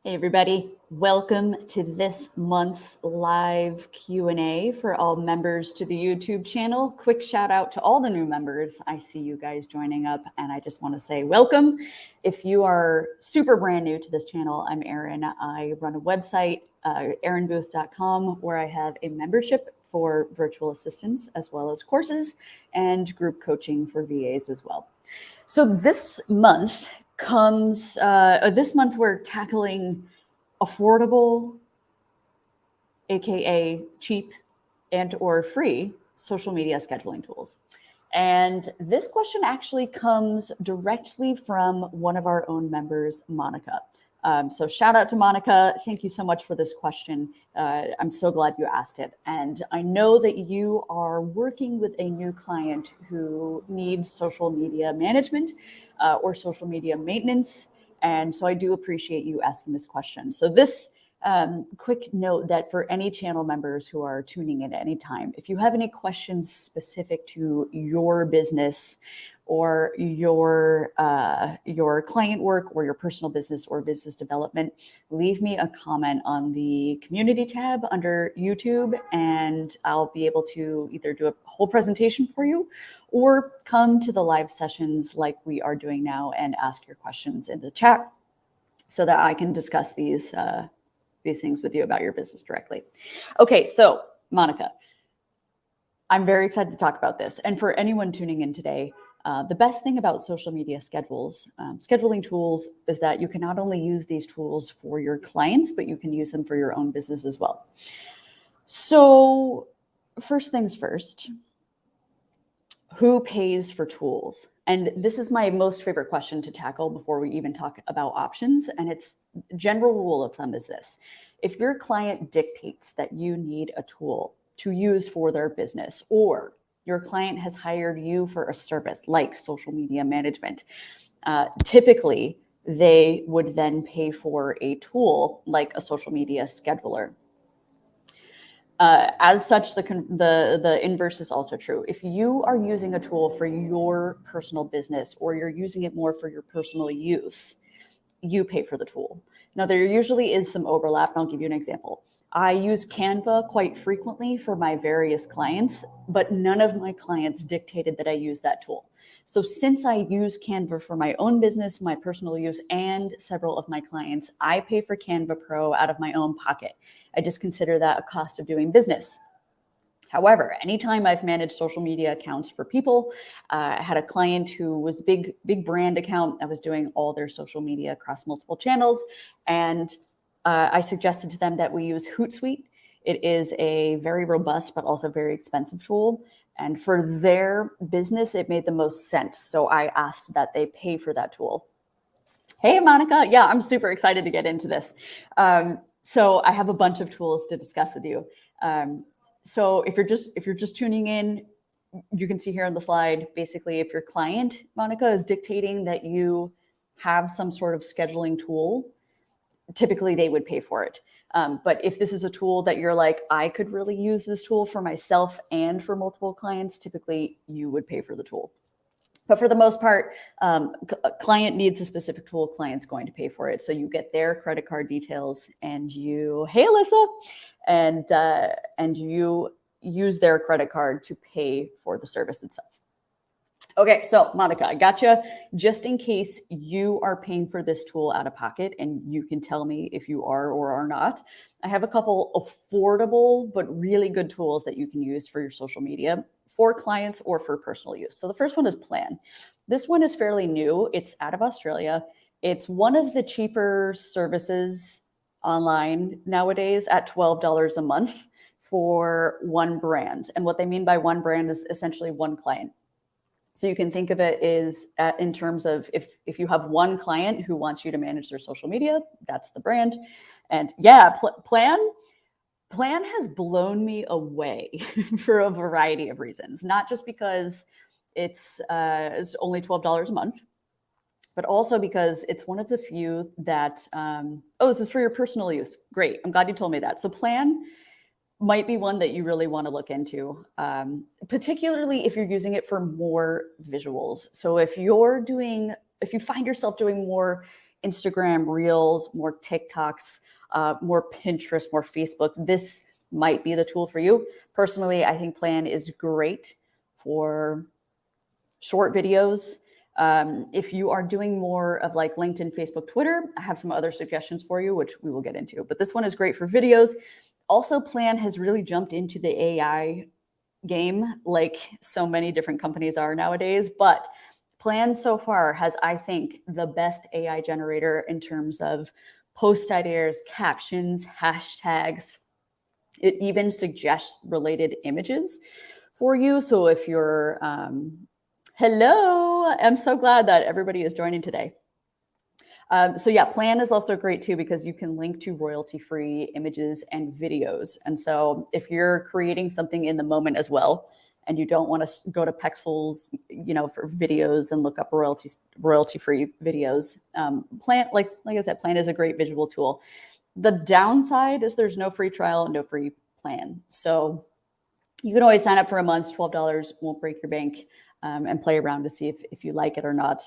Hey everybody, welcome to this month's live Q&A for all members to the YouTube channel. Quick shout out to all the new members. I see you guys joining up and I just want to say welcome. If you are super brand new to this channel, I'm Erin. I run a website, erinbooth.com, where I have a membership for virtual assistants as well as courses and group coaching for VAs as well. So this month we're tackling affordable, aka cheap and or free social media scheduling tools. And this question actually comes directly from one of our own members, Monica. So shout out to Monica. Thank you so much for this question. I'm so glad you asked it. And I know that you are working with a new client who needs social media management or social media maintenance. And so I do appreciate you asking this question. So this quick note that for any channel members who are tuning in at any time, if you have any questions specific to your business or your client work or your personal business or business development, leave me a comment on the community tab under YouTube and I'll be able to either do a whole presentation for you or come to the live sessions like we are doing now and ask your questions in the chat so that I can discuss these things with you about your business directly. Okay, so Monica, I'm very excited to talk about this. And for anyone tuning in today, the best thing about social media scheduling tools is that you can not only use these tools for your clients, but you can use them for your own business as well. So first things first, who pays for tools? And this is my most favorite question to tackle before we even talk about options. And it's general rule of thumb is this. If your client dictates that you need a tool to use for their business, or your client has hired you for a service like social media management, typically they would then pay for a tool like a social media scheduler. As such, the inverse is also true. If you are using a tool for your personal business or you're using it more for your personal use, you pay for the tool. Now, there usually is some overlap, and I'll give you an example. I use Canva quite frequently for my various clients, but none of my clients dictated that I use that tool. So since I use Canva for my own business, my personal use, and several of my clients, I pay for Canva Pro out of my own pocket. I just consider that a cost of doing business. However, anytime I've managed social media accounts for people, I had a client who was big brand account. I was doing all their social media across multiple channels. And I suggested to them that we use Hootsuite. It is a very robust, but also very expensive tool. And for their business, it made the most sense. So I asked that they pay for that tool. Hey, Monica. Yeah, I'm super excited to get into this. So I have a bunch of tools to discuss with you. So if you're just tuning in, you can see here on the slide, basically, if your client, Monica, is dictating that you have some sort of scheduling tool, typically they would pay for it. But if this is a tool that you're like, I could really use this tool for myself and for multiple clients, typically you would pay for the tool. But for the most part, a client needs a specific tool, client's going to pay for it. So you get their credit card details and hey, Alyssa, and you use their credit card to pay for the service itself. Okay, so Monica, I gotcha. Just in case you are paying for this tool out of pocket, and you can tell me if you are or are not, I have a couple affordable but really good tools that you can use for your social media for clients or for personal use. So the first one is Plan. This one is fairly new. It's out of Australia. It's one of the cheaper services online nowadays at $12 a month for one brand. And what they mean by one brand is essentially one client. So you can think of it is in terms of if you have one client who wants you to manage their social media, that's the brand. And yeah, Plan has blown me away for a variety of reasons, not just because it's only $12 a month, but also because it's one of the few that, this is for your personal use. Great, I'm glad you told me that. So Plan might be one that you really want to look into, particularly if you're using it for more visuals. So if you find yourself doing more Instagram Reels, more TikToks, more Pinterest, more Facebook, this might be the tool for you. Personally, I think Plan is great for short videos. If you are doing more of like LinkedIn, Facebook, Twitter, I have some other suggestions for you, which we will get into. But this one is great for videos. Also, Plan has really jumped into the AI game like so many different companies are nowadays. But Plan so far has, I think, the best AI generator in terms of post ideas, captions, hashtags. It even suggests related images for you. So if you're, hello, I'm so glad that everybody is joining today. So yeah, Plan is also great too, because you can link to royalty-free images and videos. And so if you're creating something in the moment as well, and you don't want to go to Pexels, for videos and look up royalty-free videos, Plan, like I said, Plan is a great visual tool. The downside is there's no free trial and no free plan. So you can always sign up for a month. $12 won't break your bank, and play around to see if you like it or not.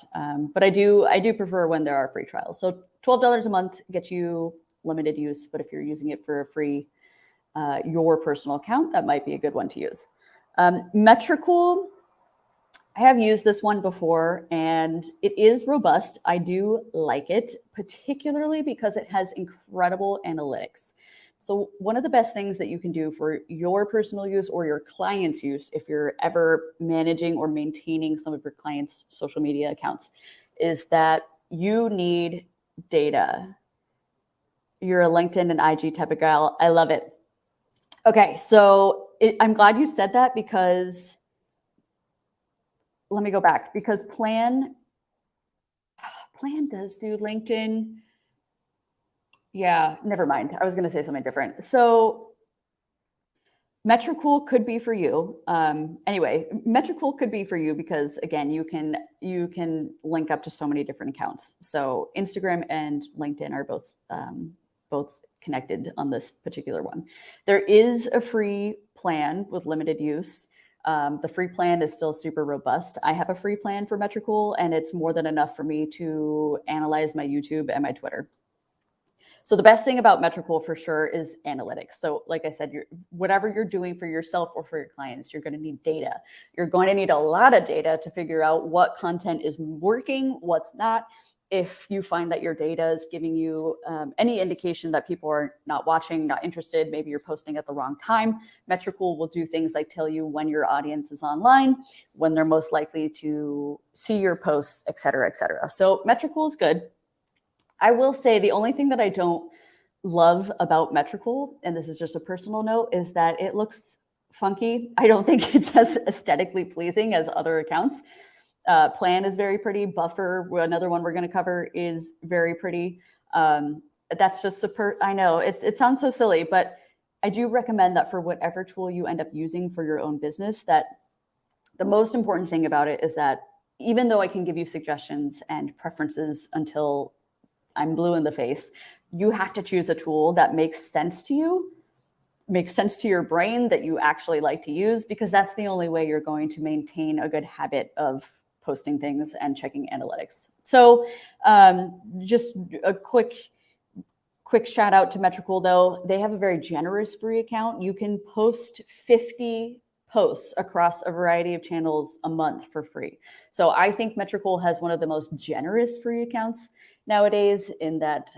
But I do prefer when there are free trials. So $12 a month gets you limited use, but if you're using it for a free, your personal account, that might be a good one to use. Metricool, I have used this one before, and it is robust. I do like it, particularly because it has incredible analytics. So one of the best things that you can do for your personal use or your clients' use, if you're ever managing or maintaining some of your clients' social media accounts, is that you need data. You're a LinkedIn and IG type of gal. I love it. Okay, so I'm glad you said that, because let me go back, because Plan does do LinkedIn. Yeah, never mind. I was going to say something different. So Metricool could be for you. Anyway, Metricool could be for you because, again, you can link up to so many different accounts. So Instagram and LinkedIn are both connected on this particular one. There is a free plan with limited use. The free plan is still super robust. I have a free plan for Metricool, and it's more than enough for me to analyze my YouTube and my Twitter. So the best thing about Metricool for sure is analytics. So like I said, whatever you're doing for yourself or for your clients, you're going to need data. You're going to need a lot of data to figure out what content is working, what's not. If you find that your data is giving you any indication that people are not watching, not interested, maybe you're posting at the wrong time, Metricool will do things like tell you when your audience is online, when they're most likely to see your posts, et cetera, et cetera. So Metricool is good. I will say the only thing that I don't love about Metricool, and this is just a personal note, is that it looks funky. I don't think it's as aesthetically pleasing as other accounts. Plan is very pretty. Buffer, another one we're going to cover, is very pretty. That's just I know it sounds so silly, but I do recommend that for whatever tool you end up using for your own business, that the most important thing about it is that even though I can give you suggestions and preferences until I'm blue in the face, you have to choose a tool that makes sense to you, makes sense to your brain, that you actually like to use, because that's the only way you're going to maintain a good habit of posting things and checking analytics. So just a quick shout out to Metricool, though. They have a very generous free account. You can post 50 posts across a variety of channels a month for free. So I think Metricool has one of the most generous free accounts nowadays, in that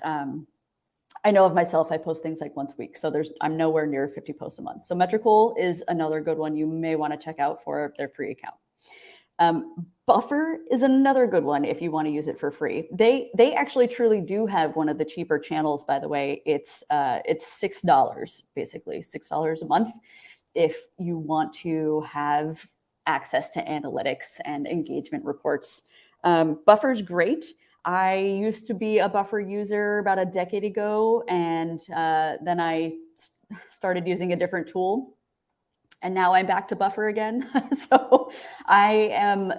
I know of myself, I post things like once a week. So I'm nowhere near 50 posts a month. So Metricool is another good one you may want to check out for their free account. Buffer is another good one if you want to use it for free. They actually truly do have one of the cheaper channels, by the way. It's $6, basically $6 a month, if you want to have access to analytics and engagement reports. Buffer's great. I used to be a Buffer user about a decade ago, and then I started using a different tool, and now I'm back to Buffer again. So I am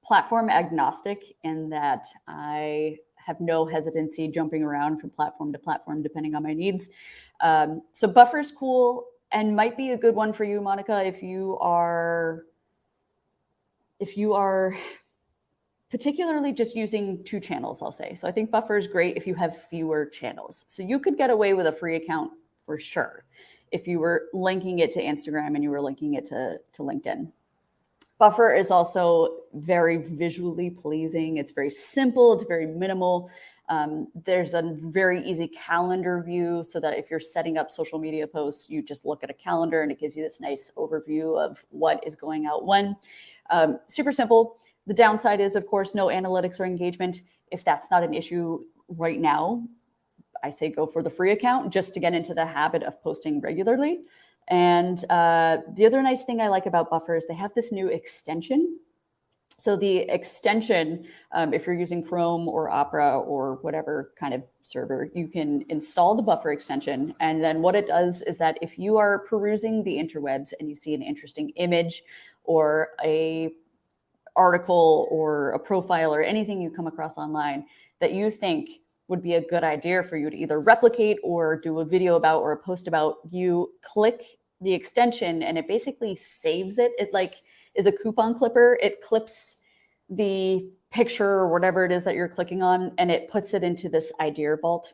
platform agnostic in that I have no hesitancy jumping around from platform to platform depending on my needs. So Buffer's cool and might be a good one for you, Monica, if you are particularly just using 2 channels, I'll say. So I think Buffer is great if you have fewer channels. So you could get away with a free account for sure if you were linking it to Instagram and you were linking it to LinkedIn. Buffer is also very visually pleasing. It's very simple. It's very minimal. There's a very easy calendar view so that if you're setting up social media posts, you just look at a calendar and it gives you this nice overview of what is going out when. Super simple. The downside is, of course, no analytics or engagement. If that's not an issue right now, I say go for the free account just to get into the habit of posting regularly. And the other nice thing I like about Buffer is they have this new extension. So the extension, if you're using Chrome or Opera or whatever kind of server, you can install the Buffer extension. And then what it does is that if you are perusing the interwebs and you see an interesting image or a article or a profile or anything you come across online that you think would be a good idea for you to either replicate or do a video about or a post about, you click the extension and it basically saves it. It like is a coupon clipper. It clips the picture or whatever it is that you're clicking on and it puts it into this idea vault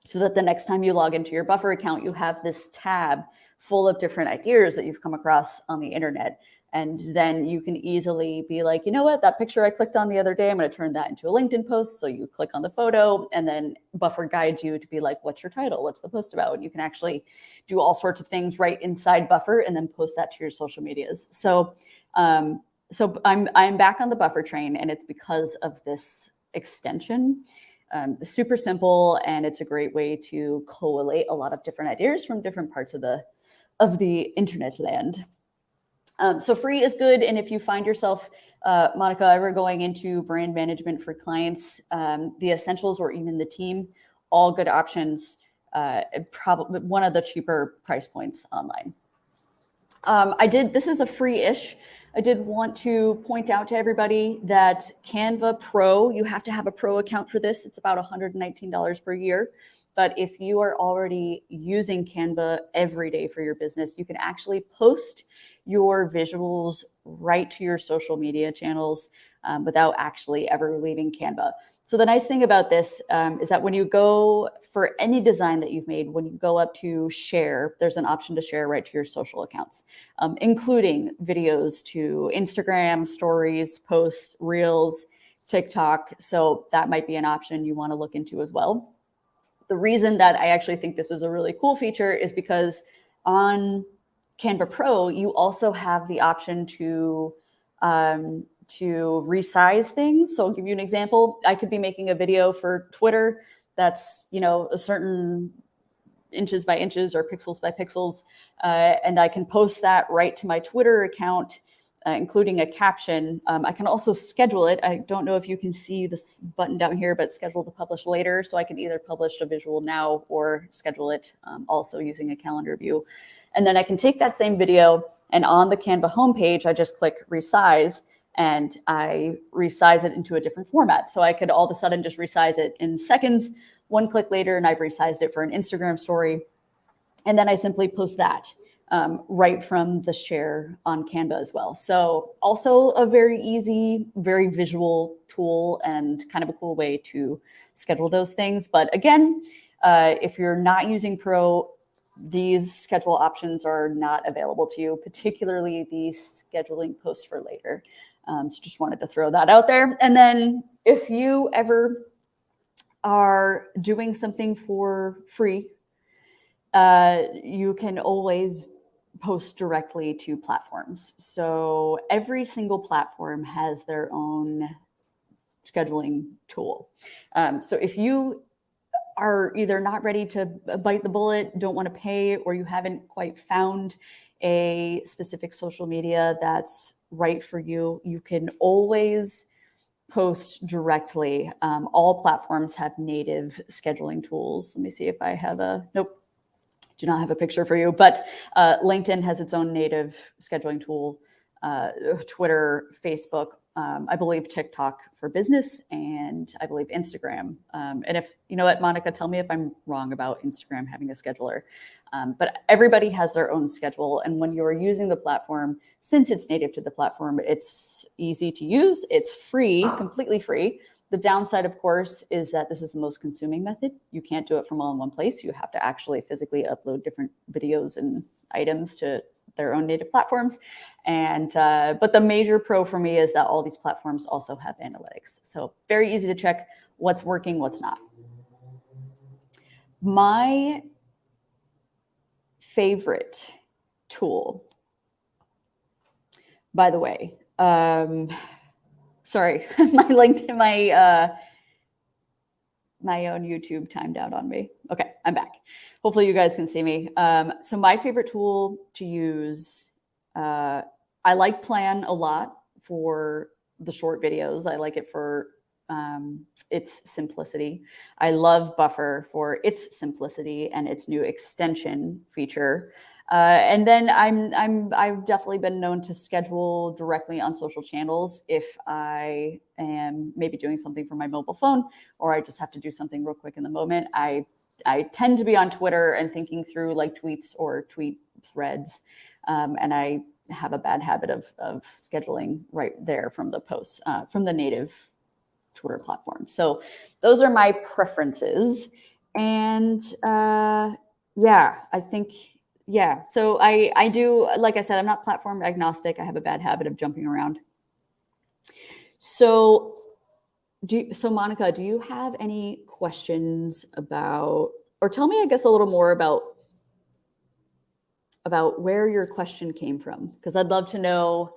so that the next time you log into your Buffer account, you have this tab full of different ideas that you've come across on the internet. And then you can easily be like, you know what, that picture I clicked on the other day, I'm going to turn that into a LinkedIn post. So you click on the photo and then Buffer guides you to be like, what's your title? What's the post about? And you can actually do all sorts of things right inside Buffer and then post that to your social medias. So I'm back on the Buffer train, and it's because of this extension. Super simple, and it's a great way to collate a lot of different ideas from different parts of the internet land. So free is good. And if you find yourself, Monica, ever going into brand management for clients, the essentials or even the team, all good options, probably one of the cheaper price points online. This is a free-ish. I did want to point out to everybody that Canva Pro, you have to have a pro account for this. It's about $119 per year. But if you are already using Canva every day for your business, you can actually post your visuals right to your social media channels without actually ever leaving Canva. So the nice thing about this is that when you go for any design that you've made, when you go up to share, there's an option to share right to your social accounts, including videos to Instagram, stories, posts, reels, TikTok. So that might be an option you want to look into as well. The reason that I actually think this is a really cool feature is because on Canva Pro, you also have the option to resize things. So I'll give you an example. I could be making a video for Twitter that's, a certain inches by inches or pixels by pixels, and I can post that right to my Twitter account, including a caption. I can also schedule it. I don't know if you can see this button down here, but schedule to publish later. So I can either publish a visual now or schedule it also using a calendar view. And then I can take that same video, and on the Canva homepage, I just click resize and I resize it into a different format. So I could all of a sudden just resize it in seconds, one click later, and I've resized it for an Instagram story. And then I simply post that right from the share on Canva as well. So also a very easy, very visual tool and kind of a cool way to schedule those things. But again, if you're not using Pro, these schedule options are not available to you, particularly the scheduling posts for later. So just wanted to throw that out there. And then if you ever are doing something for free, you can always post directly to platforms. So every single platform has their own scheduling tool. So if you are either not ready to bite the bullet, don't want to pay, or you haven't quite found a specific social media that's right for you, you can always post directly. All platforms have native scheduling tools. Let me see if I have nope, do not have a picture for you, but LinkedIn has its own native scheduling tool. Twitter, Facebook, I believe TikTok for business, and I believe Instagram. And if you know what, Monica, tell me if I'm wrong about Instagram having a scheduler. But everybody has their own schedule. And when you're using the platform, since it's native to the platform, it's easy to use. It's free, completely free. The downside, of course, is that this is the most consuming method. You can't do it from all in one place. You have to actually physically upload different videos and items to their own native platforms. And but the major pro for me is that all these platforms also have analytics. So very easy to check what's working, what's not. My favorite tool, by the way, sorry, my LinkedIn, my own YouTube timed out on me. Okay, I'm back. Hopefully you guys can see me. So my favorite tool to use, I like Plan a lot for the short videos. I like it for its simplicity. I love Buffer for its simplicity and its new extension feature. And then I've definitely been known to schedule directly on social channels if I am maybe doing something for my mobile phone, or I just have to do something real quick in the moment. I tend to be on Twitter and thinking through like tweets or tweet threads, and I have a bad habit of scheduling right there from the posts from the native Twitter platform. So those are my preferences, and yeah, I think. Yeah, so I do, like I said, I'm not platform agnostic. I have a bad habit of jumping around. So Monica, do you have any questions about, or tell me, I guess, a little more about where your question came from? Because I'd love to know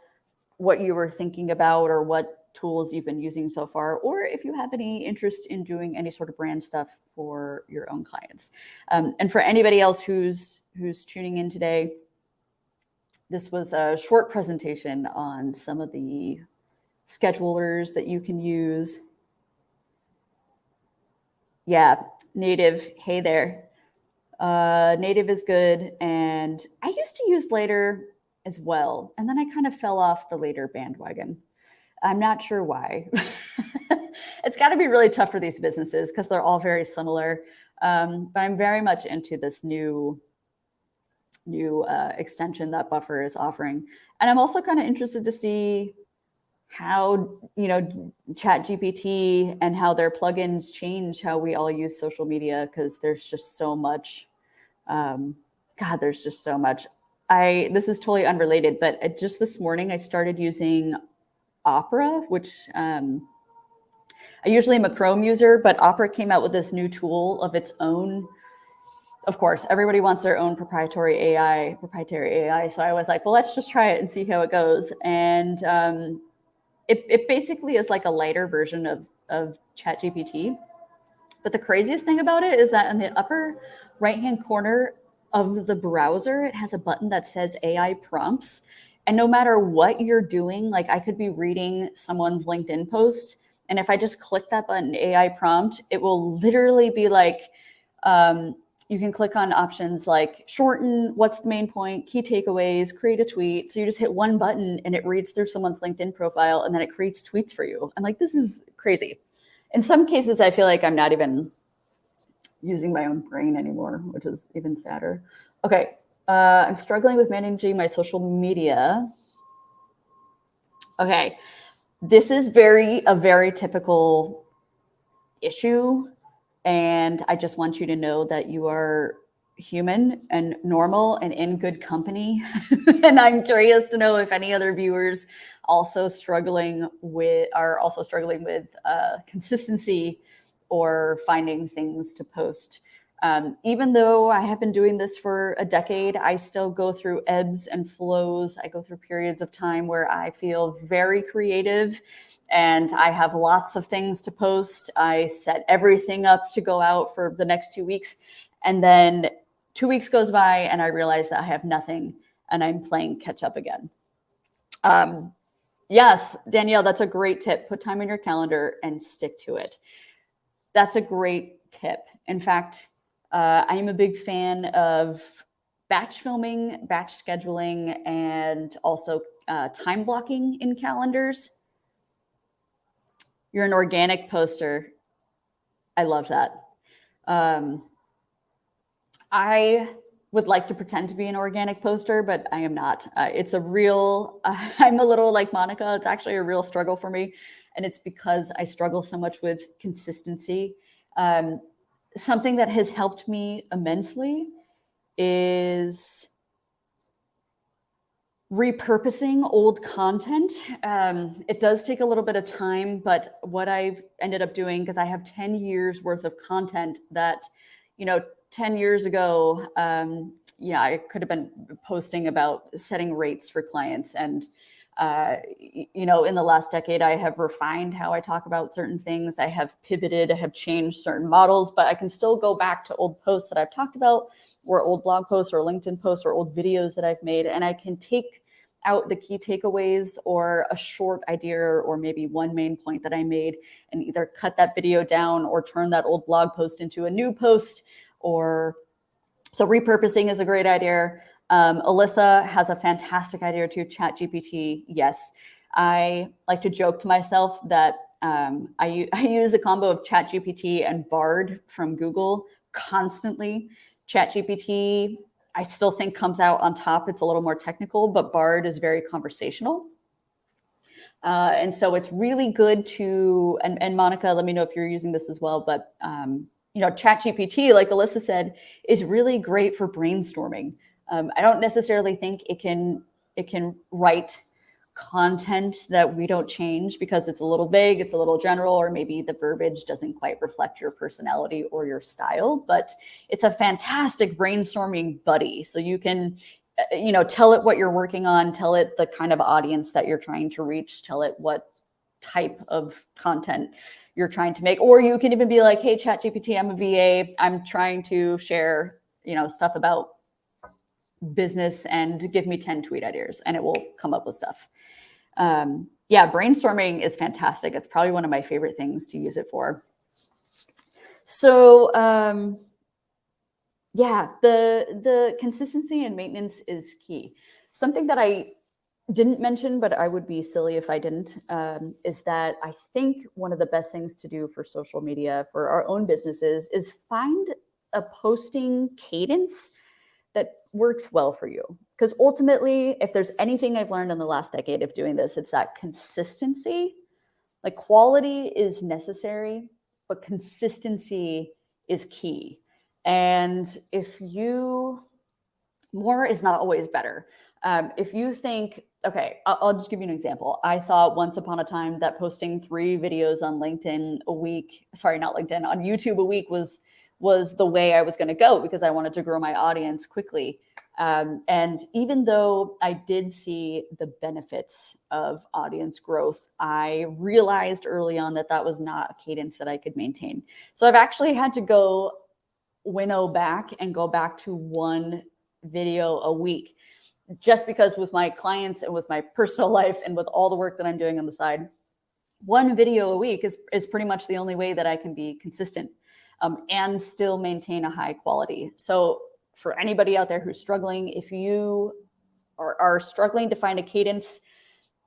what you were thinking about or what tools you've been using so far, or if you have any interest in doing any sort of brand stuff for your own clients. And for anybody else who's tuning in today, this was a short presentation on some of the schedulers that you can use. Yeah, Native, hey there. Native is good. And I used to use Later as well. And then I kind of fell off the Later bandwagon. I'm not sure why. It's got to be really tough for these businesses because they're all very similar. But I'm very much into this new extension that Buffer is offering. And I'm also kind of interested to see how, ChatGPT and how their plugins change how we all use social media, because there's just so much. There's just so much. This is totally unrelated, but just this morning I started using Opera, which I usually am a Chrome user, but Opera came out with this new tool of its own. Of course, everybody wants their own proprietary AI. So I was like, well, let's just try it and see how it goes. And it basically is like a lighter version of ChatGPT. But the craziest thing about it is that in the upper right-hand corner of the browser, it has a button that says AI prompts. And no matter what you're doing, like I could be reading someone's LinkedIn post, and if I just click that button, AI prompt, it will literally be like, you can click on options like shorten, what's the main point, key takeaways, create a tweet. So you just hit one button and it reads through someone's LinkedIn profile and then it creates tweets for you. I'm like, this is crazy. In some cases, I feel like I'm not even using my own brain anymore, which is even sadder. Okay, I'm struggling with managing my social media. Okay, this is a very typical issue. And I just want you to know that you are human and normal and in good company. And I'm curious to know if any other viewers are also struggling with consistency or finding things to post. Even though I have been doing this for a decade, I still go through ebbs and flows. I go through periods of time where I feel very creative and I have lots of things to post. I set everything up to go out for the next 2 weeks. And then 2 weeks goes by and I realize that I have nothing and I'm playing catch up again. Yes, Danielle, that's a great tip. Put time in your calendar and stick to it. That's a great tip. In fact, I'm a big fan of batch filming, batch scheduling, and also time blocking in calendars. You're an organic poster. I love that. I would like to pretend to be an organic poster, but I am not. It's a real, I'm a little like Monica. It's actually a real struggle for me. And it's because I struggle so much with consistency. Something that has helped me immensely is repurposing old content. It does take a little bit of time, but what I've ended up doing, because I have 10 years worth of content that, 10 years ago, I could have been posting about setting rates for clients. And, in the last decade, I have refined how I talk about certain things. I have pivoted, I have changed certain models, but I can still go back to old posts that I've talked about, or old blog posts or LinkedIn posts or old videos that I've made. And I can take out the key takeaways or a short idea or maybe one main point that I made and either cut that video down or turn that old blog post into a new post. So repurposing is a great idea. Alyssa has a fantastic idea too, ChatGPT. Yes, I like to joke to myself that I use a combo of ChatGPT and Bard from Google constantly. ChatGPT, I still think comes out on top. It's a little more technical, but Bard is very conversational. And so it's really good to, and Monica, let me know if you're using this as well, but ChatGPT, like Alyssa said, is really great for brainstorming. I don't necessarily think it can write content that we don't change because it's a little vague, it's a little general, or maybe the verbiage doesn't quite reflect your personality or your style, but it's a fantastic brainstorming buddy. So you can, tell it what you're working on, tell it the kind of audience that you're trying to reach, tell it what type of content you're trying to make, or you can even be like, hey, ChatGPT, I'm a VA. I'm trying to share, stuff about business and give me 10 tweet ideas, and it will come up with stuff. Brainstorming is fantastic. It's probably one of my favorite things to use it for. So the consistency and maintenance is key. Something that I didn't mention, but I would be silly if I didn't, is that I think one of the best things to do for social media for our own businesses is find a posting cadence that works well for you. Because ultimately, if there's anything I've learned in the last decade of doing this, it's that consistency, like quality is necessary, but consistency is key. And more is not always better. If you think, okay, I'll just give you an example. I thought once upon a time that posting 3 videos on LinkedIn a week, on YouTube a week was the way I was going to go because I wanted to grow my audience quickly. And even though I did see the benefits of audience growth, I realized early on that was not a cadence that I could maintain. So I've actually had to go winnow back and go back to 1 video a week, just because with my clients and with my personal life and with all the work that I'm doing on the side, 1 video a week is pretty much the only way that I can be consistent and still maintain a high quality. So for anybody out there who's struggling, if you are struggling to find a cadence,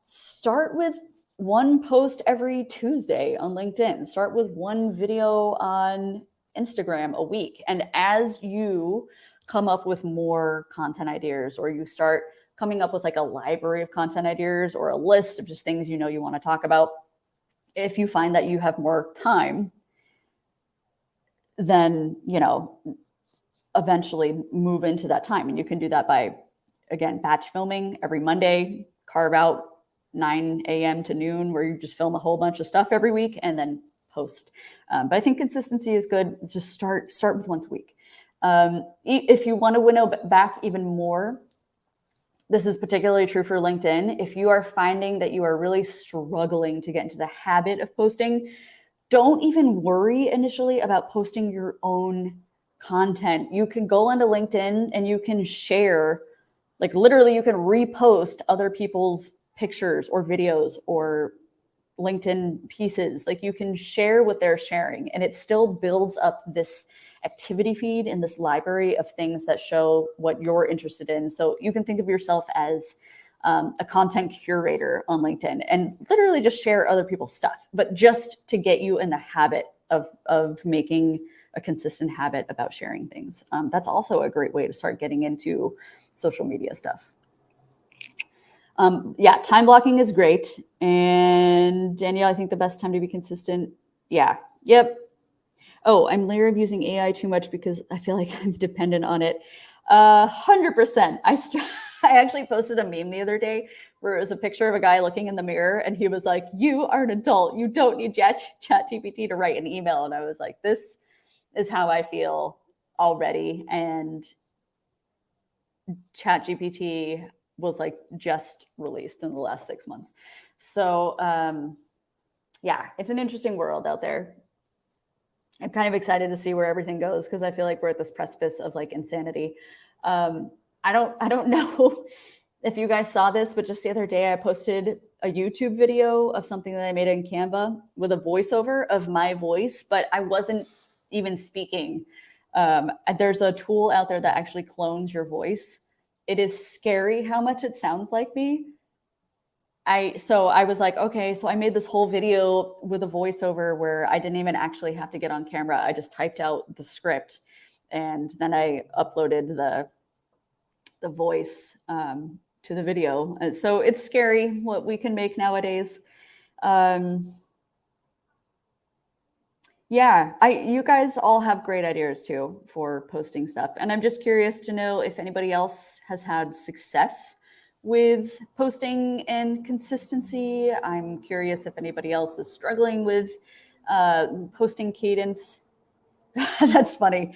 start with 1 post every Tuesday on LinkedIn. Start with 1 video on Instagram a week. And as you come up with more content ideas, or you start coming up with like a library of content ideas or a list of just things you want to talk about, if you find that you have more time, then eventually move into that time. And you can do that by, again, batch filming every Monday, carve out 9 a.m. to noon where you just film a whole bunch of stuff every week and then post. But I think consistency is good. Just start with once a week. If you want to winnow back even more, this is particularly true for LinkedIn. If you are finding that you are really struggling to get into the habit of posting, don't even worry initially about posting your own content. You can go onto LinkedIn and you can share, like literally you can repost other people's pictures or videos or LinkedIn pieces. Like you can share what they're sharing, and it still builds up this activity feed and this library of things that show what you're interested in. So you can think of yourself as a content curator on LinkedIn, and literally just share other people's stuff, but just to get you in the habit of making a consistent habit about sharing things. That's also a great way to start getting into social media stuff. Yeah, time blocking is great. And Danielle, I think the best time to be consistent. Yeah. Yep. Oh, I'm leery of using AI too much because I feel like I'm dependent on it. 100%. I actually posted a meme the other day where it was a picture of a guy looking in the mirror and he was like, "You are an adult. You don't need ChatGPT to write an email." And I was like, this is how I feel already. And ChatGPT was like just released in the last 6 months. So yeah, it's an interesting world out there. I'm kind of excited to see where everything goes because I feel like we're at this precipice of like insanity. I don't know if you guys saw this, but just the other day I posted a YouTube video of something that I made in Canva with a voiceover of my voice, but I wasn't even speaking. There's a tool out there that actually clones your voice. It is scary how much it sounds like me. So I was like, okay, so I made this whole video with a voiceover where I didn't even actually have to get on camera. I just typed out the script and then I uploaded the voice to the video. And so it's scary what we can make nowadays. Yeah, you guys all have great ideas too for posting stuff. And I'm just curious to know if anybody else has had success with posting and consistency. I'm curious if anybody else is struggling with posting cadence. That's funny.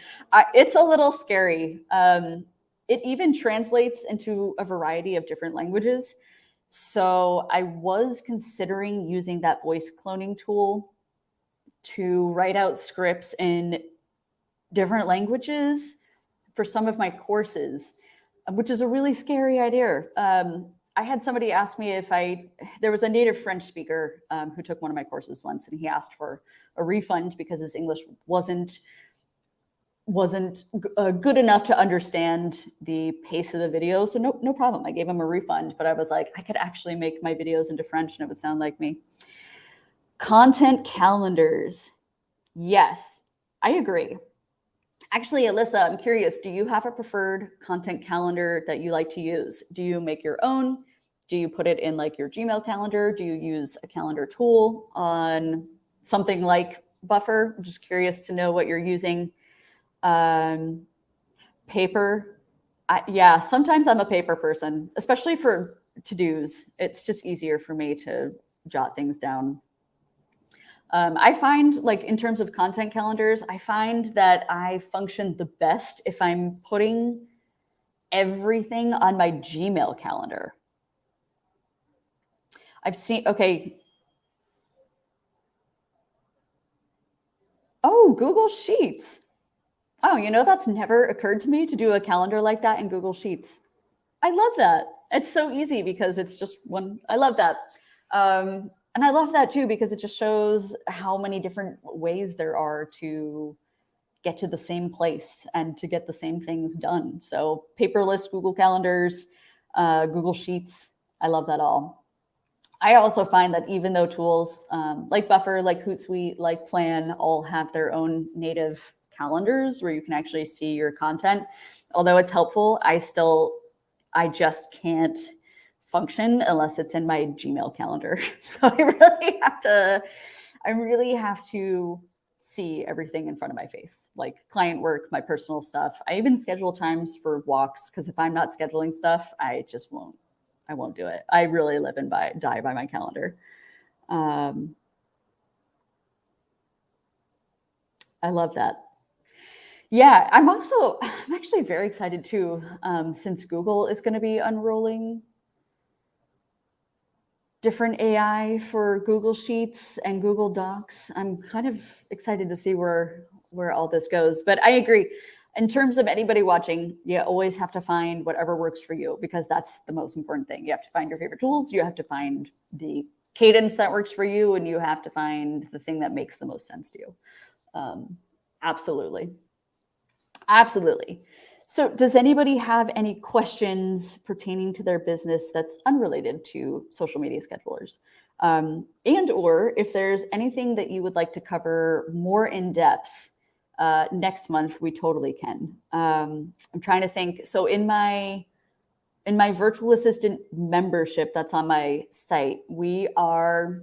It's a little scary. It even translates into a variety of different languages. So I was considering using that voice cloning tool to write out scripts in different languages for some of my courses, which is a really scary idea. I had somebody ask me there was a native French speaker who took one of my courses once, and he asked for a refund because his English wasn't good enough to understand the pace of the video. So no problem. I gave him a refund, but I was like, I could actually make my videos into French and it would sound like me. Content calendars. Yes, I agree. Actually, Alyssa, I'm curious, do you have a preferred content calendar that you like to use? Do you make your own? Do you put it in like your Gmail calendar? Do you use a calendar tool on something like Buffer? I'm just curious to know what you're using. Paper. Yeah, sometimes I'm a paper person, especially for to-dos. It's just easier for me to jot things down. I find, like, in terms of content calendars, I find that I function the best if I'm putting everything on my Gmail calendar. Okay. Oh, Google Sheets. Oh, that's never occurred to me to do a calendar like that in Google Sheets. I love that. It's so easy because it's just one. I love that. And I love that too, because it just shows how many different ways there are to get to the same place and to get the same things done. So paperless Google calendars, Google Sheets, I love that all. I also find that even though tools like Buffer, like Hootsuite, like Plan all have their own native calendars where you can actually see your content, although it's helpful, I just can't function unless it's in my Gmail calendar. So I really have to see everything in front of my face, like client work, my personal stuff. I even schedule times for walks because if I'm not scheduling stuff, I won't do it. I really live and die by my calendar. I love that. Yeah, I'm actually very excited too, since Google is going to be unrolling different AI for Google Sheets and Google Docs. I'm kind of excited to see where all this goes. But I agree. In terms of anybody watching, you always have to find whatever works for you because that's the most important thing. You have to find your favorite tools. You have to find the cadence that works for you, and you have to find the thing that makes the most sense to you. Absolutely. Absolutely. So does anybody have any questions pertaining to their business that's unrelated to social media schedulers? And or if there's anything that you would like to cover more in depth next month, we totally can. I'm trying to think. So in my virtual assistant membership that's on my site, we are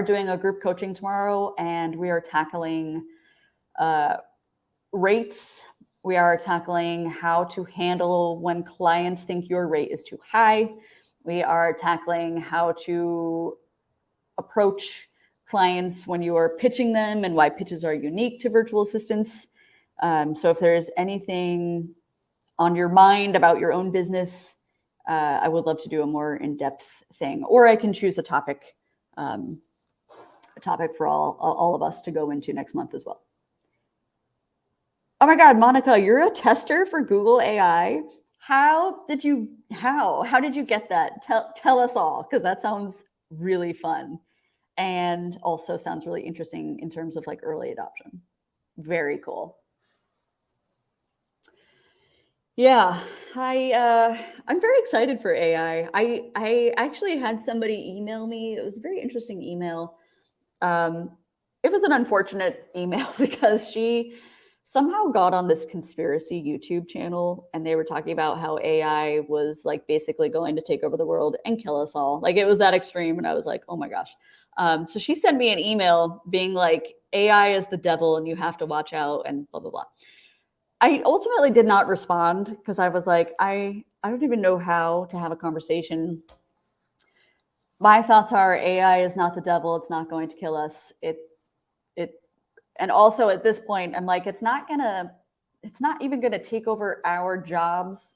doing a group coaching tomorrow, and we are tackling rates. We are tackling how to handle when clients think your rate is too high. We are tackling how to approach clients when you are pitching them and why pitches are unique to virtual assistants. So if there's anything on your mind about your own business, I would love to do a more in-depth thing, or I can choose a topic for all of us to go into next month as well. Oh my God, Monica, you're a tester for Google AI. How did you get that? Tell us all, because that sounds really fun and also sounds really interesting in terms of like early adoption. Very cool. Yeah, I'm very excited for AI. I actually had somebody email me. It was a very interesting email. It was an unfortunate email because she somehow got on this conspiracy YouTube channel, and they were talking about how AI was like basically going to take over the world and kill us all. Like it was that extreme. And I was like, oh my gosh. So she sent me an email being like, AI is the devil and you have to watch out and blah, blah, blah. I ultimately did not respond because I was like, I don't even know how to have a conversation. My thoughts are AI is not the devil. It's not going to kill us. And also at this point, I'm like, it's not even gonna take over our jobs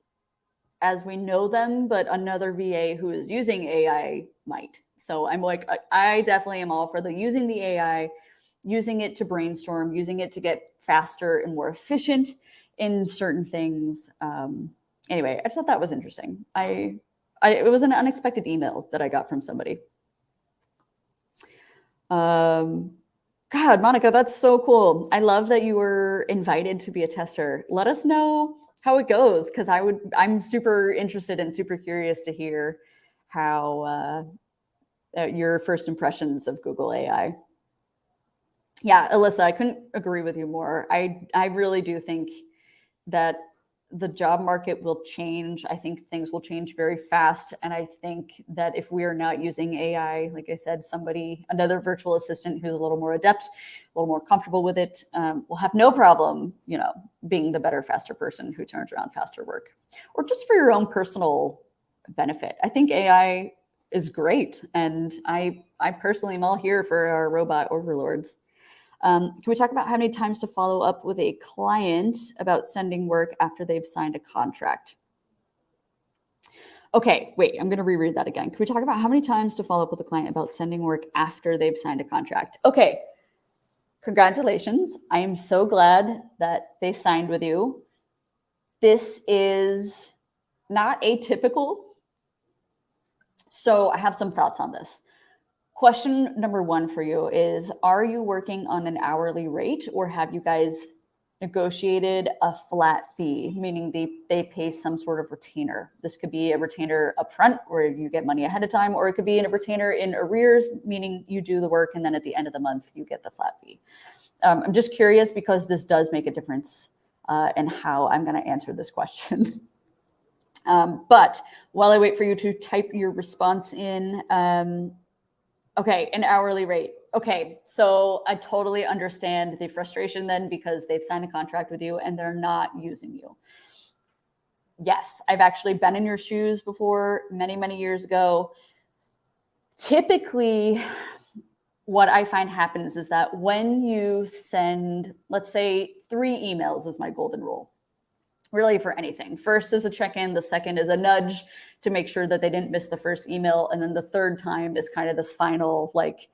as we know them, but another VA who is using AI might. So I'm like, I definitely am all for using the AI, using it to brainstorm, using it to get faster and more efficient in certain things. Anyway, I just thought that was interesting. It was an unexpected email that I got from somebody. God, Monica, that's so cool. I love that you were invited to be a tester. Let us know how it goes, because I'm super interested and super curious to hear how your first impressions of Google AI. Yeah, Alyssa, I couldn't agree with you more. I really do think that the job market will change. I think things will change very fast. And I think that if we are not using AI, like I said, another virtual assistant who's a little more adept, a little more comfortable with it, will have no problem, being the better, faster person who turns around faster work, or just for your own personal benefit. I think AI is great. And I personally am all here for our robot overlords. Can we talk about how many times to follow up with a client about sending work after they've signed a contract? Okay, wait, I'm going to reread that again. Can we talk about how many times to follow up with a client about sending work after they've signed a contract? Okay, congratulations. I am so glad that they signed with you. This is not atypical. So I have some thoughts on this. Question number one for you is, are you working on an hourly rate, or have you guys negotiated a flat fee, meaning they pay some sort of retainer? This could be a retainer upfront where you get money ahead of time, or it could be a retainer in arrears, meaning you do the work and then at the end of the month, you get the flat fee. I'm just curious because this does make a difference in how I'm going to answer this question. But while I wait for you to type your response in, okay, an hourly rate. Okay, so I totally understand the frustration then, because they've signed a contract with you and they're not using you. Yes, I've actually been in your shoes before, many, many years ago. Typically, what I find happens is that when you send, let's say 3 emails is my golden rule, really for anything. First is a check-in, the second is a nudge to make sure that they didn't miss the first email, and then the third time is kind of this final, like,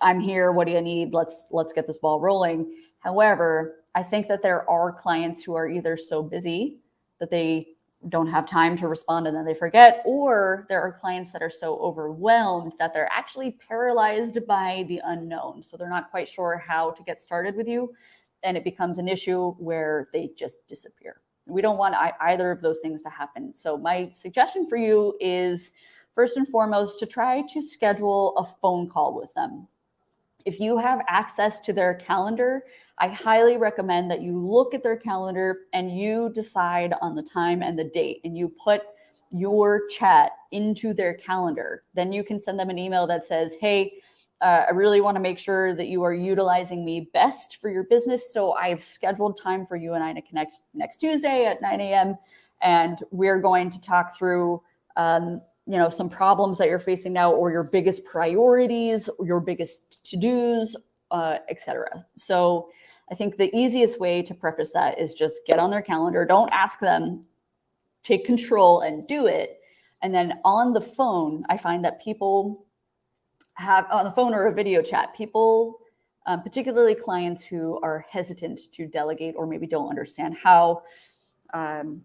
I'm here, what do you need? Let's get this ball rolling. However, I think that there are clients who are either so busy that they don't have time to respond and then they forget, or there are clients that are so overwhelmed that they're actually paralyzed by the unknown. So they're not quite sure how to get started with you. and it becomes an issue where they just disappear. We don't want either of those things to happen. So my suggestion for you is, first and foremost, to try to schedule a phone call with them. If you have access to their calendar, I highly recommend that you look at their calendar and you decide on the time and the date, and you put your chat into their calendar. Then you can send them an email that says, hey, I really want to make sure that you are utilizing me best for your business. So I've scheduled time for you and I to connect next Tuesday at 9 a.m. And we're going to talk through some problems that you're facing now, or your biggest priorities, your biggest to-dos, etc. So I think the easiest way to preface that is just get on their calendar. Don't ask them. Take control and do it. And then on the phone, I find that people have, on the phone or a video chat, people, particularly clients who are hesitant to delegate or maybe don't understand how,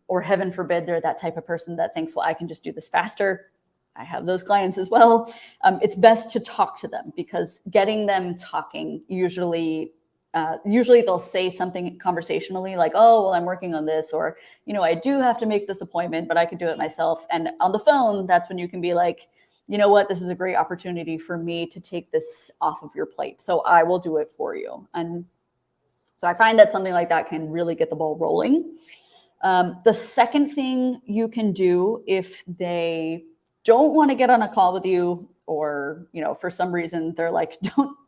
or heaven forbid, they're that type of person that thinks, well, I can just do this faster. I have those clients as well. It's best to talk to them, because getting them talking, usually they'll say something conversationally like, oh, well, I'm working on this, or, I do have to make this appointment, but I can do it myself. And on the phone, that's when you can be like, you know what, this is a great opportunity for me to take this off of your plate. So I will do it for you. And so I find that something like that can really get the ball rolling. The second thing you can do, if they don't want to get on a call with you, or, for some reason they're like,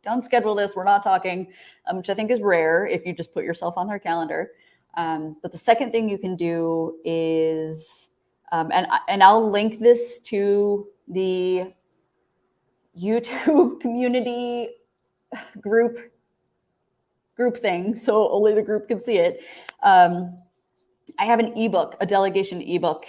don't schedule this, we're not talking, which I think is rare if you just put yourself on their calendar. But the second thing you can do is, and I'll link this to the YouTube community group thing, so only the group can see it. I have an ebook, a delegation ebook,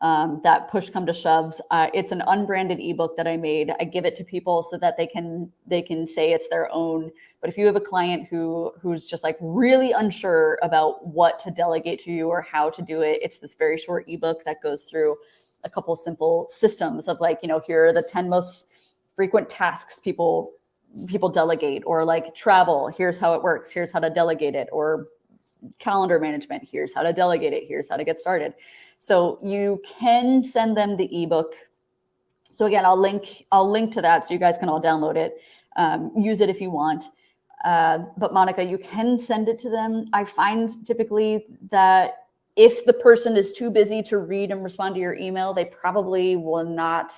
that push come to shoves. It's an unbranded ebook that I made. I give it to people so that they can say it's their own. But if you have a client who's just like really unsure about what to delegate to you or how to do it, it's this very short ebook that goes through a couple simple systems of like, here are the 10 most frequent tasks people delegate, or like travel, here's how it works, here's how to delegate it, or calendar management, here's how to delegate it, here's how to get started. So you can send them the ebook. So again, I'll link to that so you guys can all download it, use it if you want. But Monica, you can send it to them. I find typically that if the person is too busy to read and respond to your email, they probably will not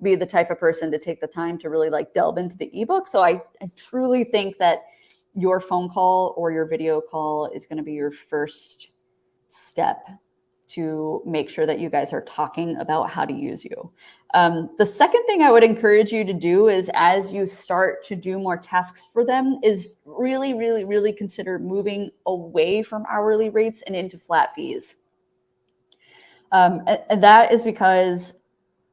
be the type of person to take the time to really like delve into the ebook. So I truly think that your phone call or your video call is going to be your first step to make sure that you guys are talking about how to use you. The second thing I would encourage you to do is, as you start to do more tasks for them, is really, really, really consider moving away from hourly rates and into flat fees. And that is because,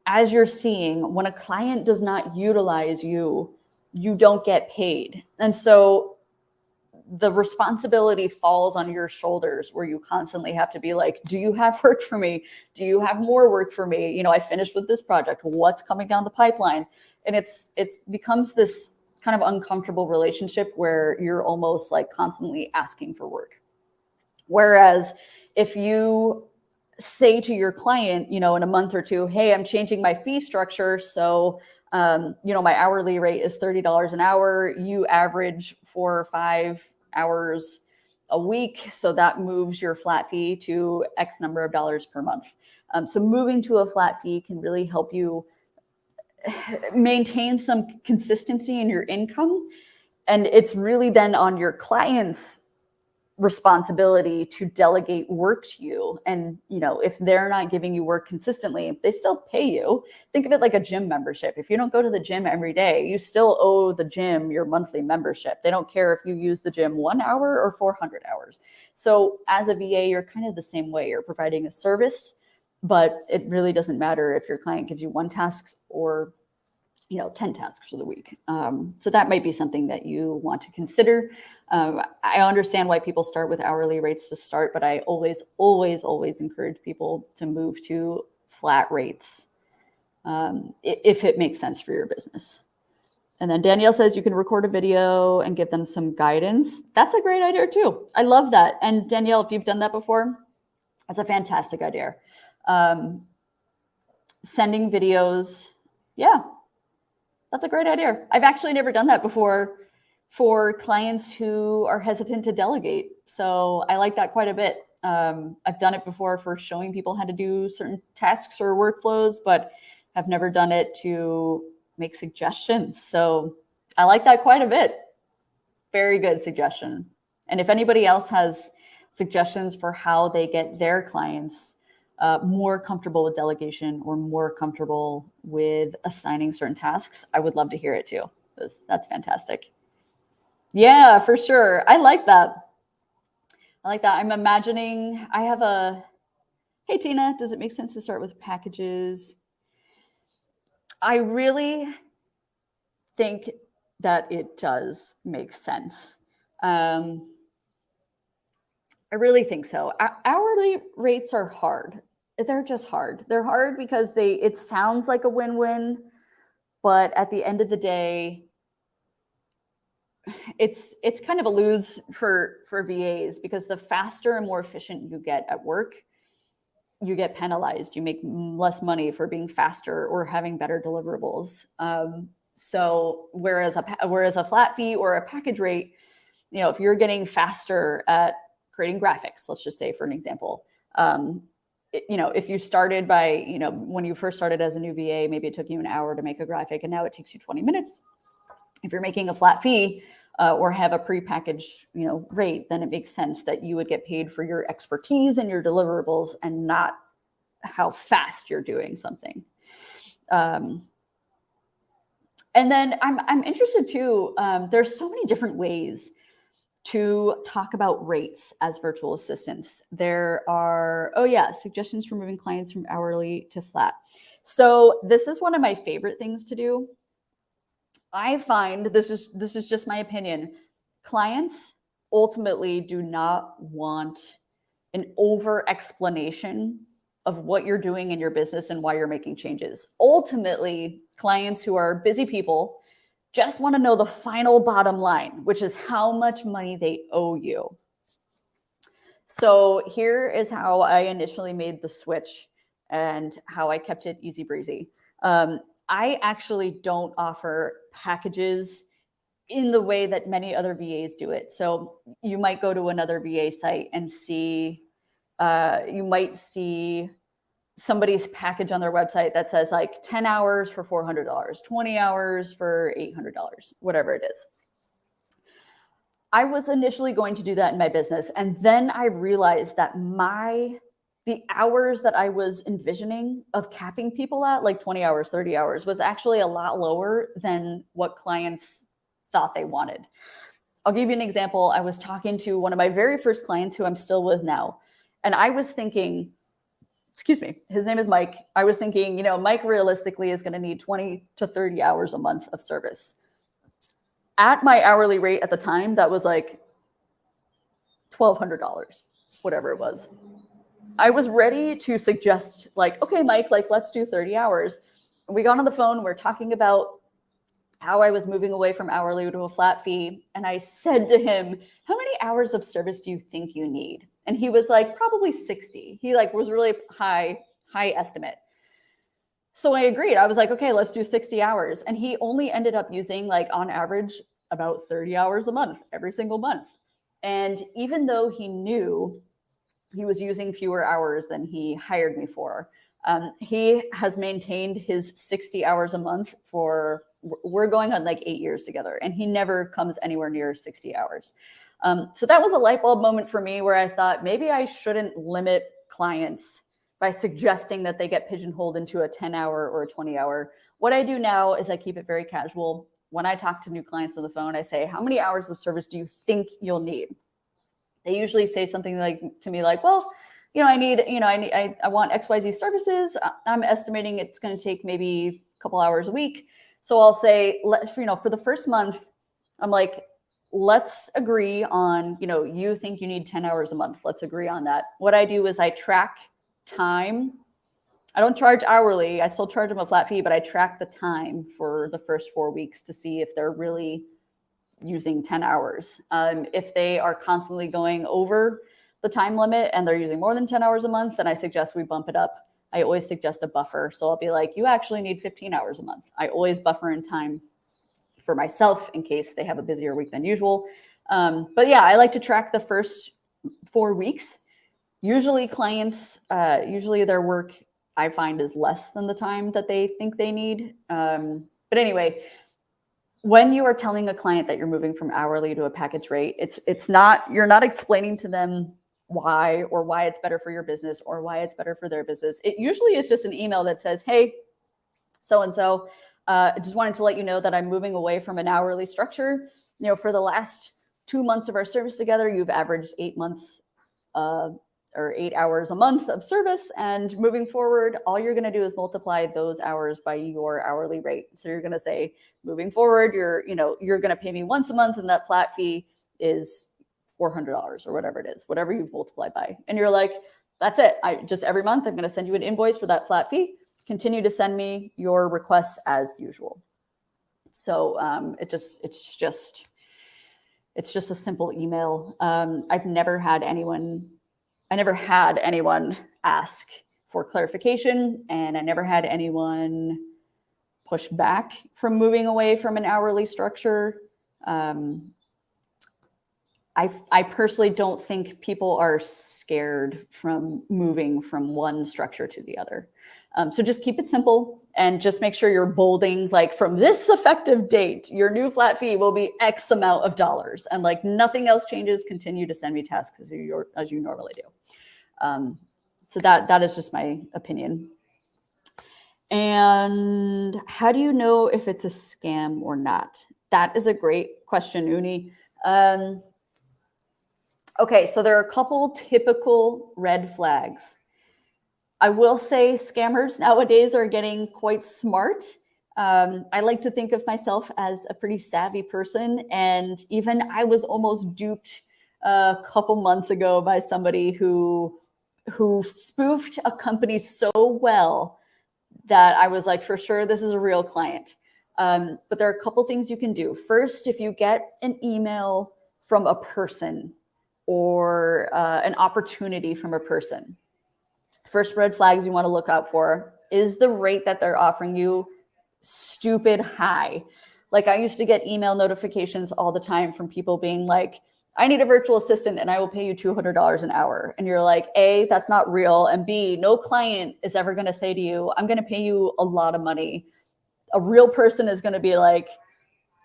as you're seeing, when a client does not utilize you, you don't get paid. And so the responsibility falls on your shoulders, where you constantly have to be like, do you have work for me? Do you have more work for me? I finished with this project. What's coming down the pipeline? And it becomes this kind of uncomfortable relationship where you're almost like constantly asking for work. Whereas if you say to your client, in a month or two, hey, I'm changing my fee structure. So, my hourly rate is $30 an hour. You average 4 or 5 hours a week. So that moves your flat fee to X number of dollars per month. So moving to a flat fee can really help you maintain some consistency in your income. And it's really then on your clients' responsibility to delegate work to you. And, if they're not giving you work consistently, they still pay you. Think of it like a gym membership. If you don't go to the gym every day, you still owe the gym your monthly membership. They don't care if you use the gym 1 hour or 400 hours. So as a VA, you're kind of the same way. You're providing a service, but it really doesn't matter if your client gives you 1 task or 10 tasks for the week. So that might be something that you want to consider. I understand why people start with hourly rates to start, but I always, always, always encourage people to move to flat rates if it makes sense for your business. And then Danielle says you can record a video and give them some guidance. That's a great idea too. I love that. And Danielle, if you've done that before, that's a fantastic idea. Sending videos. Yeah, that's a great idea. I've actually never done that before for clients who are hesitant to delegate. So I like that quite a bit. I've done it before for showing people how to do certain tasks or workflows, but I've never done it to make suggestions. So I like that quite a bit. Very good suggestion. And if anybody else has suggestions for how they get their clients more comfortable with delegation or more comfortable with assigning certain tasks, I would love to hear it too. That's fantastic. Yeah, for sure. I like that. I like that. I'm imagining I have a, hey, Tina, does it make sense to start with packages? I really think that it does make sense. I really think so. Hourly rates are hard. They're just hard. They're hard because it sounds like a win-win, but at the end of the day, it's kind of a lose for VAs, because the faster and more efficient you get at work, you get penalized. You make less money for being faster or having better deliverables. So whereas a flat fee or a package rate, if you're getting faster at creating graphics, let's just say for an example, if you started by, when you first started as a new VA, maybe it took you an hour to make a graphic and now it takes you 20 minutes. If you're making a flat fee or have a prepackaged, rate, then it makes sense that you would get paid for your expertise and your deliverables and not how fast you're doing something. And then I'm interested too. There's so many different ways to talk about rates as virtual assistants. There are, suggestions for moving clients from hourly to flat. So this is one of my favorite things to do. I find, this is just my opinion, clients ultimately do not want an over explanation of what you're doing in your business and why you're making changes. Ultimately, clients who are busy people just want to know the final bottom line, which is how much money they owe you. So here is how I initially made the switch and how I kept it easy breezy. I actually don't offer packages in the way that many other VAs do it. So you might go to another VA site and see, you might see somebody's package on their website that says like 10 hours for $400, 20 hours for $800, whatever it is. I was initially going to do that in my business. And then I realized that the hours that I was envisioning of capping people at, like 20 hours, 30 hours, was actually a lot lower than what clients thought they wanted. I'll give you an example. I was talking to one of my very first clients who I'm still with now. And I was thinking, excuse me, his name is Mike. I was thinking, Mike realistically is going to need 20 to 30 hours a month of service. At my hourly rate at the time, that was like $1,200, whatever it was. I was ready to suggest like, okay, Mike, like let's do 30 hours. We got on the phone, we're talking about how I was moving away from hourly to a flat fee. And I said to him, how many hours of service do you think you need? And he was like, probably 60. He was really high estimate. So I agreed. I was like, okay, let's do 60 hours. And he only ended up using on average about 30 hours a month, every single month. And even though he knew he was using fewer hours than he hired me for, he has maintained his 60 hours a month we're going on 8 years together, and he never comes anywhere near 60 hours. So that was a light bulb moment for me where I thought maybe I shouldn't limit clients by suggesting that they get pigeonholed into a 10-hour or a 20-hour. What I do now is I keep it very casual. When I talk to new clients on the phone, I say, how many hours of service do you think you'll need? They usually say something to me like, well, I want XYZ services. I'm estimating it's going to take maybe a couple hours a week. So I'll say, for the first month, I'm like, let's agree on, you think you need 10 hours a month. Let's agree on that. What I do is I track time. I don't charge hourly. I still charge them a flat fee, but I track the time for the first 4 weeks to see if they're really using 10 hours. If they are constantly going over the time limit and they're using more than 10 hours a month, then I suggest we bump it up. I always suggest a buffer. So I'll be like, you actually need 15 hours a month. I always buffer in time for myself in case they have a busier week than usual. But yeah, I like to track the first 4 weeks. Usually clients, usually their work I find is less than the time that they think they need. But anyway, when you are telling a client that you're moving from hourly to a package rate, it's not, you're not explaining to them why it's better for your business or why it's better for their business. It usually is just an email that says, hey, so-and-so, I just wanted to let you know that I'm moving away from an hourly structure. You know, for the last 2 months of our service together, you've averaged 8 months or 8 hours a month of service. And moving forward, all you're going to do is multiply those hours by your hourly rate. So you're going to say, moving forward, you're going to pay me once a month, and that flat fee is $400 or whatever it is, whatever you've multiplied by. And you're like, that's it. I just every month I'm going to send you an invoice for that flat fee. Continue to send me your requests as usual. So it's just a simple email. I never had anyone ask for clarification, and I never had anyone push back from moving away from an hourly structure. I personally don't think people are scared from moving from one structure to the other. So just keep it simple and just make sure you're bolding, like, from this effective date, your new flat fee will be X amount of dollars, and like nothing else changes. Continue to send me tasks as you normally do. So that is just my opinion. And how do you know if it's a scam or not? That is a great question, Uni. Okay, so there are a couple typical red flags. I will say scammers nowadays are getting quite smart. I like to think of myself as a pretty savvy person, and even I was almost duped a couple months ago by somebody who spoofed a company so well that I was like, for sure, this is a real client. But there are a couple things you can do. First, if you get an email from a person or an opportunity from a person, first red flags you want to look out for is the rate that they're offering you stupid high. Like, I used to get email notifications all the time from people being like, I need a virtual assistant and I will pay you $200 an hour. And you're like, A, that's not real. And B, no client is ever going to say to you, I'm going to pay you a lot of money. A real person is going to be like,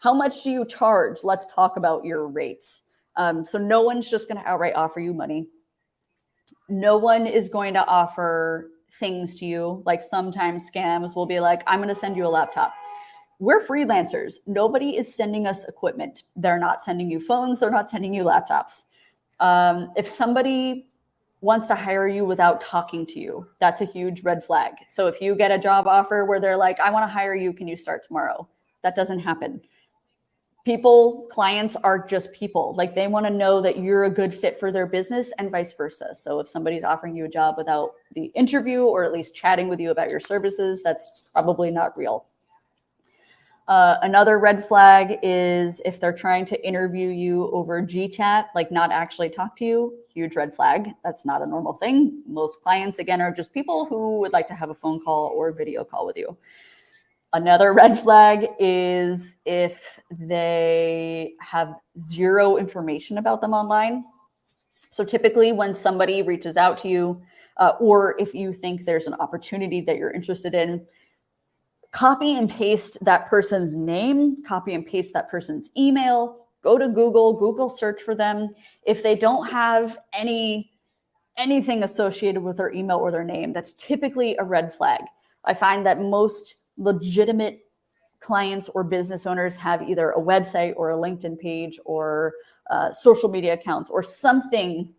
how much do you charge? Let's talk about your rates. So no one's just going to outright offer you money. No one is going to offer things to you. Like, sometimes scams will be like, I'm going to send you a laptop. We're freelancers. Nobody is sending us equipment. They're not sending you phones. They're not sending you laptops. If somebody wants to hire you without talking to you, that's a huge red flag. So if you get a job offer where they're like, I want to hire you, can you start tomorrow? That doesn't happen. Clients are just people. Like, they want to know that you're a good fit for their business and vice versa. So if somebody's offering you a job without the interview or at least chatting with you about your services, that's probably not real. Another red flag is if they're trying to interview you over GChat, like not actually talk to you. Huge red flag. That's not a normal thing. Most clients, again, are just people who would like to have a phone call or video call with you. Another red flag is if they have zero information about them online. So typically when somebody reaches out to you, or if you think there's an opportunity that you're interested in, copy and paste that person's name, copy and paste that person's email, go to Google search for them. If they don't have anything associated with their email or their name, that's typically a red flag. I find that most legitimate clients or business owners have either a website or a LinkedIn page or social media accounts or something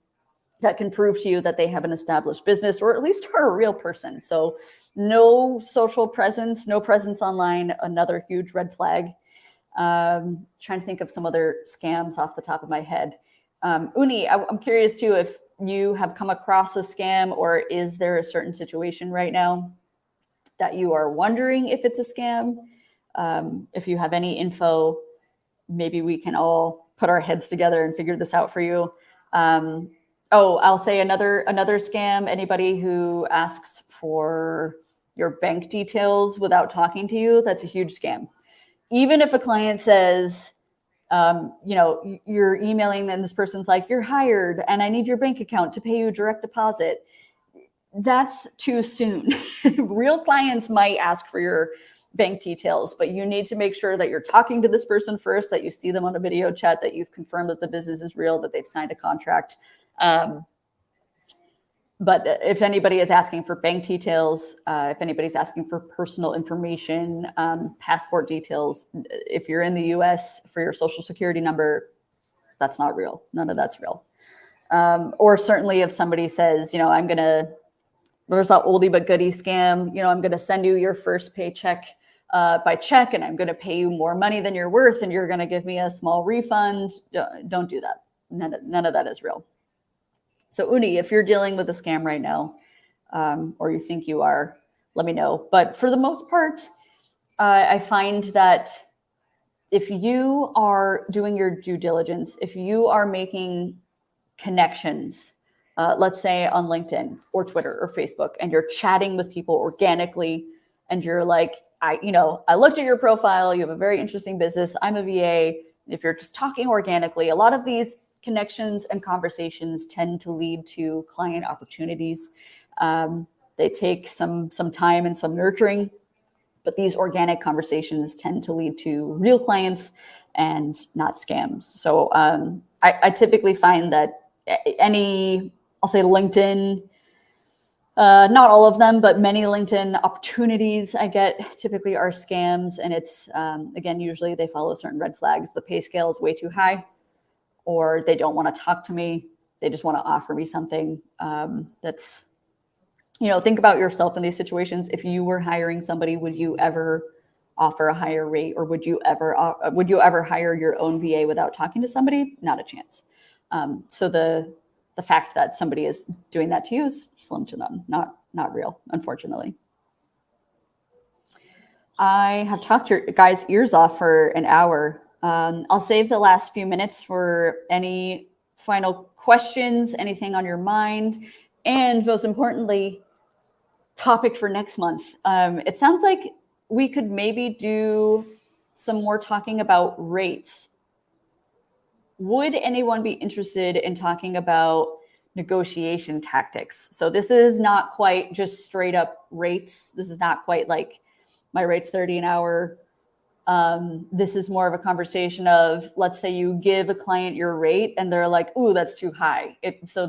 that can prove to you that they have an established business or at least are a real person. So no social presence, no presence online, another huge red flag. Trying to think of some other scams off the top of my head. Uni, I'm curious too if you have come across a scam, or is there a certain situation right now? that you are wondering if it's a scam. If you have any info, maybe we can all put our heads together and figure this out for you. I'll say another scam. Anybody who asks for your bank details without talking to you, that's a huge scam. Even if a client says, you're emailing and this person's like, you're hired and I need your bank account to pay you direct deposit. That's too soon. Real clients might ask for your bank details, but you need to make sure that you're talking to this person first, that you see them on a video chat, that you've confirmed that the business is real, that they've signed a contract. But if anybody is asking for bank details, if anybody's asking for personal information, passport details, if you're in the US for your social security number, that's not real. None of that's real. Or certainly if somebody says, there's that oldie but goodie scam, I'm going to send you your first paycheck by check and I'm going to pay you more money than you're worth and you're going to give me a small refund. Don't do that. None of that is real. So Uni, if you're dealing with a scam right now, or you think you are, let me know. But for the most part, I find that if you are doing your due diligence, if you are making connections, let's say on LinkedIn or Twitter or Facebook, and you're chatting with people organically, and you're like, I looked at your profile, you have a very interesting business, I'm a VA. If you're just talking organically, a lot of these connections and conversations tend to lead to client opportunities. They take some time and some nurturing, but these organic conversations tend to lead to real clients and not scams. So I typically find that I'll say LinkedIn, not all of them, but many LinkedIn opportunities I get typically are scams. And it's, again, usually they follow certain red flags. The pay scale is way too high, or they don't want to talk to me. They just want to offer me something that's, think about yourself in these situations. If you were hiring somebody, would you ever offer a higher rate, or would you ever hire your own VA without talking to somebody? Not a chance. So the fact that somebody is doing that to you is slim to none, not real, unfortunately. I have talked your guys' ears off for an hour. I'll save the last few minutes for any final questions, anything on your mind, and most importantly, topic for next month. It sounds like we could maybe do some more talking about rates. Would anyone be interested in talking about negotiation tactics? So this is not quite just straight up rates. This is not quite like my rate's 30 an hour. This is more of a conversation of, let's say you give a client your rate and they're like, ooh, that's too high. So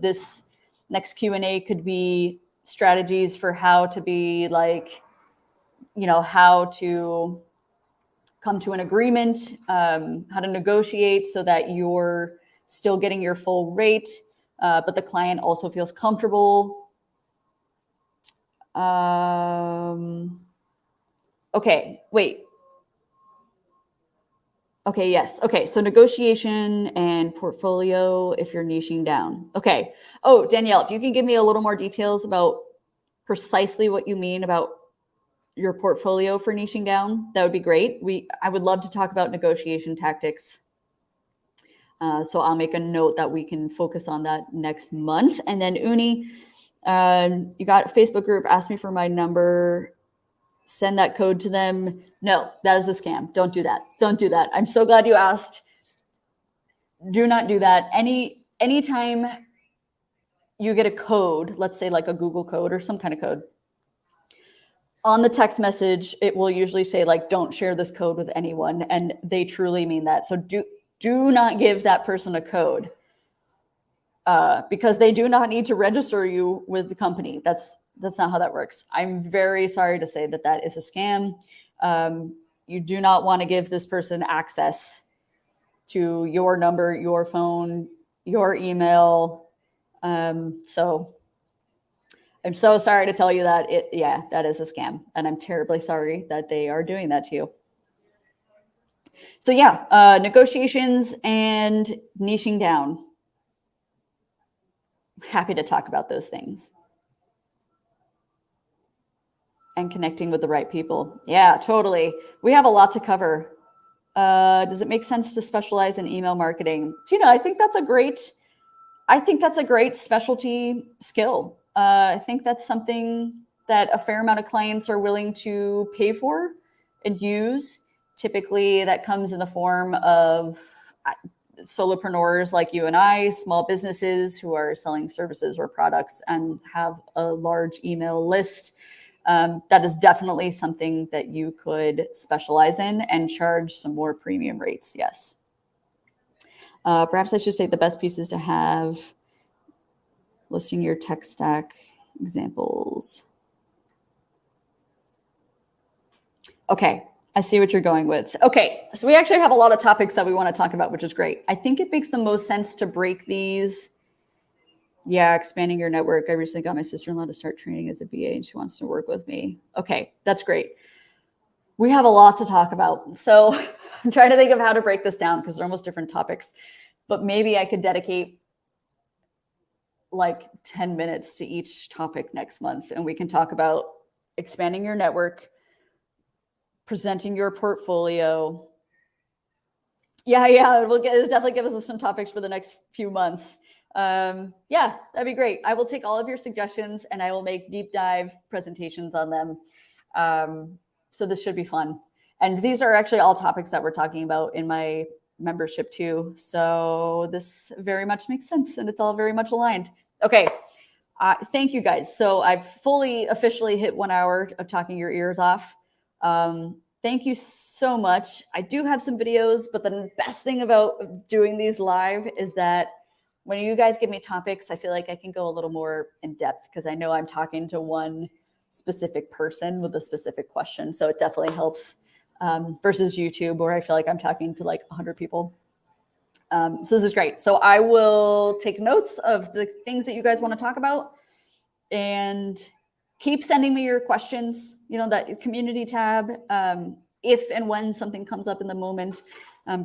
this next Q&A could be strategies for how to be like, how to come to an agreement, how to negotiate so that you're still getting your full rate, but the client also feels comfortable. Okay, wait. Okay, yes. Okay, so negotiation and portfolio if you're niching down. Okay. Oh, Danielle, if you can give me a little more details about precisely what you mean about your portfolio for niching down, that would be great. I would love to talk about negotiation tactics. So I'll make a note that we can focus on that next month. And then Uni, you got a Facebook group, ask me for my number, send that code to them. No, that is a scam. Don't do that. Don't do that. I'm so glad you asked. Do not do that. Anytime you get a code, let's say like a Google code or some kind of code, on the text message, it will usually say like, don't share this code with anyone. And they truly mean that. So do not give that person a code because they do not need to register you with the company. That's not how that works. I'm very sorry to say that is a scam. You do not want to give this person access to your number, your phone, your email. So I'm so sorry to tell you that that is a scam. And I'm terribly sorry that they are doing that to you. So yeah, negotiations and niching down. Happy to talk about those things. and connecting with the right people. Yeah, totally. We have a lot to cover. Does it make sense to specialize in email marketing? Tina, I think that's a great specialty skill. I think that's something that a fair amount of clients are willing to pay for and use. Typically, that comes in the form of solopreneurs like you and I, small businesses who are selling services or products and have a large email list. That is definitely something that you could specialize in and charge some more premium rates. Yes. Perhaps I should say the best pieces to have, listing your tech stack examples. Okay, I see what you're going with. Okay, so we actually have a lot of topics that we want to talk about, which is great. I think it makes the most sense to break these. Yeah, expanding your network. I recently got my sister-in-law to start training as a VA and she wants to work with me. Okay, that's great. We have a lot to talk about. So I'm trying to think of how to break this down because they're almost different topics, but maybe I could dedicate like 10 minutes to each topic next month and we can talk about expanding your network, presenting your portfolio. Yeah, it'll definitely give us some topics for the next few months. Yeah, that'd be great. I will take all of your suggestions and I will make deep dive presentations on them. So this should be fun. And these are actually all topics that we're talking about in my membership too. So this very much makes sense and it's all very much aligned. Okay. Thank you guys. So I've officially hit 1 hour of talking your ears off. Thank you so much. I do have some videos, but the best thing about doing these live is that when you guys give me topics, I feel like I can go a little more in depth because I know I'm talking to one specific person with a specific question. So it definitely helps versus YouTube where I feel like I'm talking to like 100 people. So this is great. So I will take notes of the things that you guys want to talk about and keep sending me your questions, that community tab. If and when something comes up in the moment,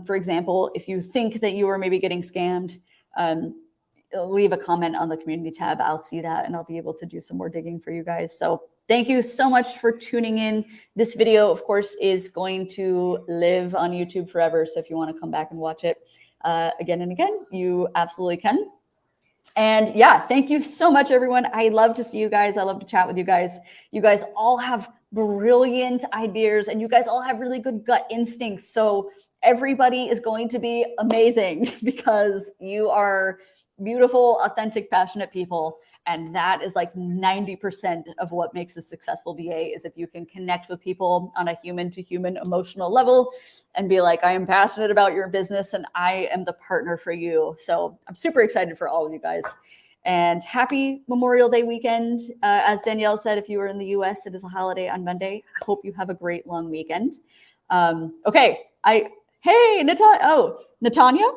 for example, if you think that you are maybe getting scammed, leave a comment on the community tab. I'll see that and I'll be able to do some more digging for you guys. So thank you so much for tuning in. This video, of course, is going to live on YouTube forever. So if you want to come back and watch it again and again, you absolutely can. And yeah, thank you so much, everyone. I love to see you guys. I love to chat with you guys. You guys all have brilliant ideas and you guys all have really good gut instincts. So everybody is going to be amazing because you are beautiful, authentic, passionate people. And that is like 90% of what makes a successful VA is if you can connect with people on a human to human emotional level and be like, I am passionate about your business and I am the partner for you. So I'm super excited for all of you guys. And happy Memorial Day weekend. As Danielle said, if you are in the US, it is a holiday on Monday. I hope you have a great long weekend. Okay. Hey, Natanya.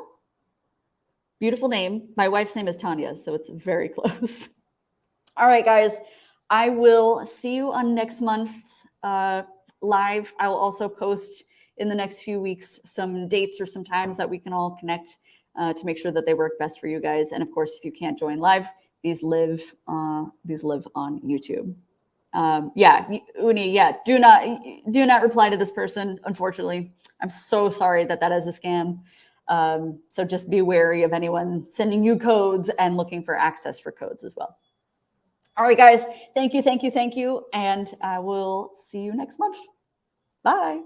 Beautiful name. My wife's name is Tanya, so it's very close. All right, guys. I will see you on next month's live. I will also post in the next few weeks some dates or some times that we can all connect to make sure that they work best for you guys. And of course, if you can't join live, these live on YouTube. Yeah, Uni, yeah, do not reply to this person, unfortunately. I'm so sorry that is a scam. So just be wary of anyone sending you codes and looking for access for codes as well. All right, guys, thank you. And I will see you next month. Bye.